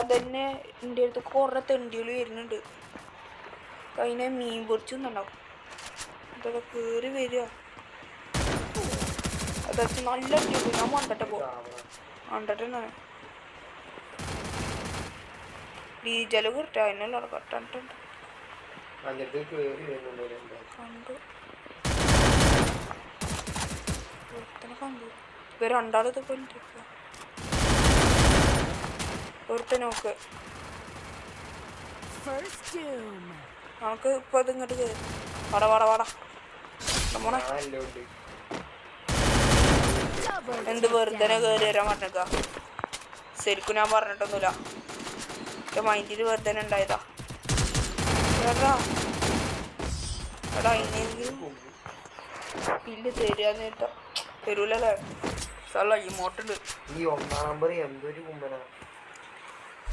അതന്നെ എൻ്റെ അടുത്ത് കുറേ തെണ്ടികൾ വരുന്നുണ്ട്. അതിനെ മീൻ പൊരിച്ചൊന്നുണ്ടാവും. ഇതൊക്കെ കയറി വരിക. അതൊക്കെ നല്ല അടിയുള്ളൂ. ഞാൻ മണ്ടട്ടെ മണ്ടട്ടെ ഡീജല് കിട്ടുക അതിനുള്ള കണ്ടിട്ടുണ്ട്. കണ്ടു കണ്ടു ഇവ രണ്ടാളത് കൊണ്ടിരിക്കുക. ഒരുത്ത നോക്ക് നമുക്ക് ഇപ്പൊ അത് ഇങ്ങോട്ട് കയറി വാടാ മോനെ. എന്ത് വെറുതെ കയറി വരാൻ പറഞ്ഞേക്ക. ശരിക്കും ഞാൻ പറഞ്ഞിട്ടൊന്നുമില്ല. എൻ്റെ മൈൻഡിൽ വെറുതെ ഉണ്ടായതാ. എടാ ഇനിയെങ്കിലും ഇല്ല തരാന്ന് കേട്ടോ. തരൂലല്ലേ സ്ഥല ഇമോട്ടുണ്ട്. ഈ 1 നമ്പർ എന്തൊരു കുമ്പനാ.